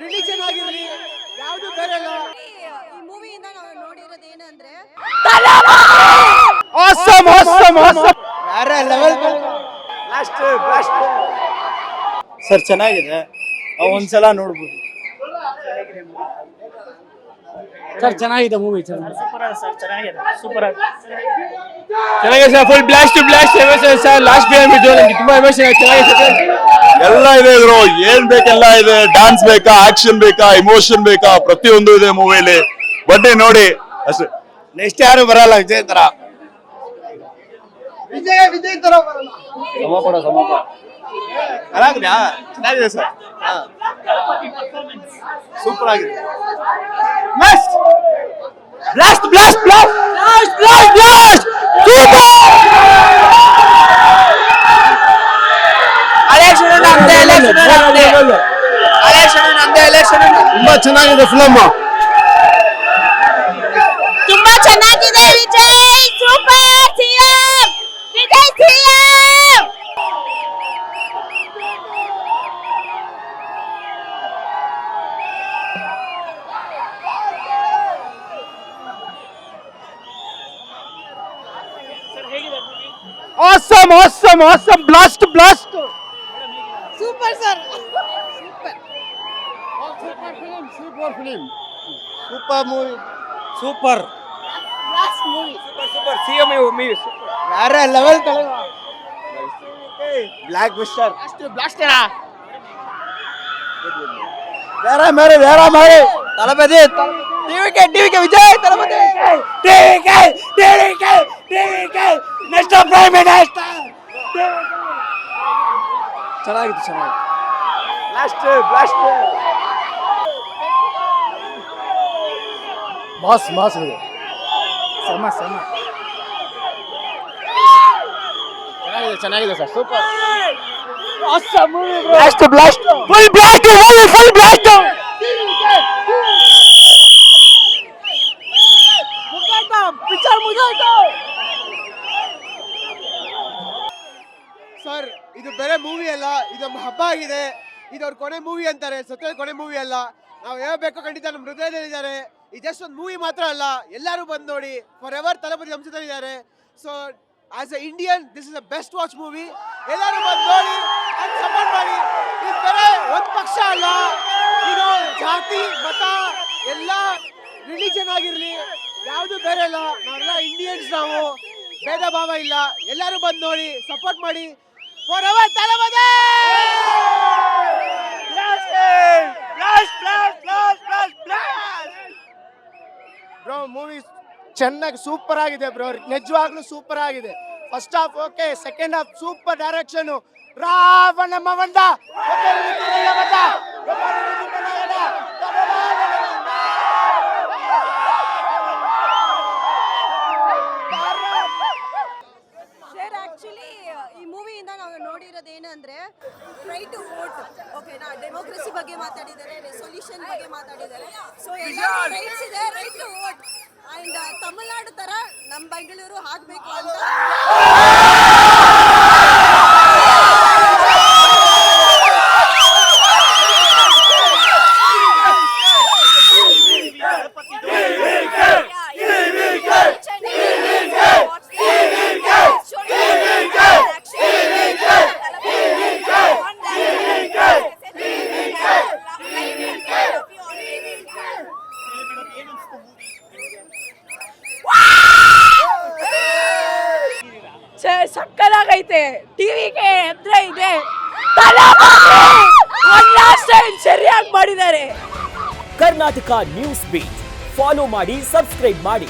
Religion ಆಗಿರಲಿ ಯಾವುದು ಬೇರೆ ಇಲ್ಲ. ಈ ಮೂವಿಯಿಂದ ನಾವು ನೋಡಿರೋದು ಏನಂದ್ರೆ ಆಸಮ್ ಆಸಮ್ ಆಸಮ್ ಬೇರೆ ಲೆವೆಲ್. ಲಾಸ್ಟ್ ಲಾಸ್ಟ್ ಸರ್ ಚೆನ್ನಾಗಿದೆ, ಒಂದ್ಸಲ ನೋಡ್ಬೋದು ಸರ್. ಚೆನ್ನಾಗಿದೆ ಮೂವಿ, ಸೂಪರ್ ಸರ್, ಚೆನ್ನಾಗಿದೆ, ಸೂಪರ್ ಚೆನ್ನಾಗಿದೆ sir. Full blast blast emotion sir. Last game ಇದು ನನಗೆ ತುಂಬಾ ಎಮೋಷನ್ ಚೆನ್ನಾಗಿದೆ ಸರ್. ಎಲ್ಲ ಇದೆ ಇದ್ರು, ಏನ್ ಬೇಕೆಲ್ಲ ಇದೆ. ಡ್ಯಾನ್ಸ್ ಬೇಕಾ, ಆಕ್ಷನ್ ಬೇಕಾ, ಇಮೋಷನ್ ಬೇಕಾ, ಪ್ರತಿಯೊಂದು ಇದೆ ಮೂವಿಲಿ. ಬನ್ನಿ ನೋಡಿ ಅಷ್ಟೇ. ನೆಕ್ಸ್ಟ್ ಯಾರು ಬರಲ್ಲ ವಿಜಯ್ ತರ. ವಿಜಯ್ ತರ ಬರಲ್ಲ. ಚೆನ್ನಾಗಿದೆ ಸರ್, ಸೂಪರ್ ಆಗಿದೆ. Blast blast blast blast blast blast super. Election ನಮ್ದೇ, ಎಲೆಕ್ಷನ್ ನಮ್ದೇ, ಎಲೆಕ್ಷನ್ ನಮ್ದೇ, ಎಲೆಕ್ಷನ್ ತುಂಬಾ ಚೆನ್ನಾಗಿದೆ ಫಿಲಮ್. ತುಂಬಾ ಚೆನ್ನಾಗಿದೆ. Vijay super CM, Vijay CM. Awesome awesome awesome blast blast super sir, super film, super movie, super last movie. Super CM movie ಬೇರೆ level. Block buster blast ಬೇರೆ ಮೇರೆ ಬೇರೆ ಮಾರಿ ತಲಪತಿ TVK Vijay ತಲಪತಿ TVK next prime minister. ಚೆನ್ನಾಗಿತ್ತು ಚೆನ್ನಾಗಿತ್ತು. ಲಾಸ್ಟ್ ಬ್ಲಾಸ್ಟ್ ಬಾಸ್ ಬಾಸ್ ಇದೆ. ಸಮ ಚೆನ್ನಾಗಿದೆ sir, super awesome movie bro. Blast blast full blast movie, full blast. Picture ಮುಗಿದೋಯ್ತು ಸರ್. ಇದು ಬೇರೆ ಮೂವಿ ಅಲ್ಲ, ಇದು ನಮ್ಮ ಹಬ್ಬ ಆಗಿದೆ. ಇದು ಅವ್ರ ಕೊನೆ ಮೂವಿ ಅಂತಾರೆ, ಸತ್ಯ ಕೊನೆ ಮೂವಿ ಅಲ್ಲ. ನಾವು ಹೇಳ್ಬೇಕು, ಖಂಡಿತ ನಮ್ಮ ಹೃದಯದಲ್ಲಿದ್ದಾರೆ. ಇದು ಜಸ್ಟ್ ಒಂದು ಮೂವಿ ಮಾತ್ರ ಅಲ್ಲ, ಎಲ್ಲರೂ ಬಂದು ನೋಡಿ. ಫಾರ್ ಎವರ್ ತಲಪತಿ ವಂಶದಲ್ಲಿದ್ದಾರೆ. So as a Indian this is the best watch movie. ಎಲ್ಲರೂ ಬಂದು ನೋಡಿ and ಸಪೋರ್ಟ್ ಮಾಡಿ. ಇದು ಬೇರೆ ಒಂದು ಪಕ್ಷ ಅಲ್ಲ, ಇದು ಜಾತಿ ಮತ ಎಲ್ಲ ರಿಲಿಜನ್ ಆಗಿರಲಿ ಯಾವುದು ಬೇರೆ ಇಲ್ಲ. ನಾವೆಲ್ಲ ಇಂಡಿಯನ್ಸ್, ನಾವು ಭೇದ ಭಾವ ಇಲ್ಲ. ಎಲ್ಲರೂ ಬಂದು ನೋಡಿ, ಸಪೋರ್ಟ್ ಮಾಡಿ. For ever Thalapathy. Bro movie ಚೆನ್ನಾಗಿ ಸೂಪರ್ ಆಗಿದೆ ಬ್ರೋ, ನಿಜವಾಗ್ಲೂ ಸೂಪರ್ ಆಗಿದೆ. First half okay, second half super direction. Ravana Mavanda sir actually ಈ ಮೂವಿಯಿಂದ ನಾವು ನೋಡಿರೋದು ಏನಂದ್ರೆ ಟ್ರೈ ಟು ವೋಟ್. ಓಕೆನಾ, ಡೆಮೋಕ್ರಸಿ ಬಗ್ಗೆ ಮಾತಾಡಿದ್ದಾರೆ, ರೆಸೊಲ್ಯೂಷನ್ ಬಗ್ಗೆ ಮಾತಾಡಿದ್ದಾರೆ. ಸೊ ಎಲ್ಲ ರೈಟ್ಸ್ ಇದೆ, right to vote. And Tamilnadu ತರ ನಮ್ಮ ಬೆಂಗಳೂರು ಆಗ್ಬೇಕು ಅಂತ. ಸಕ್ಕದಾಗೈತೆ. ಟಿವಿಗೆ ಅಂದ್ರೆ ಇದೆ, ಸರಿಯಾಗಿ ಮಾಡಿದ್ದಾರೆ. ಕರ್ನಾಟಕ ನ್ಯೂಸ್ ಬೀಟ್ ಫಾಲೋ ಮಾಡಿ, ಸಬ್ಸ್ಕ್ರೈಬ್ ಮಾಡಿ.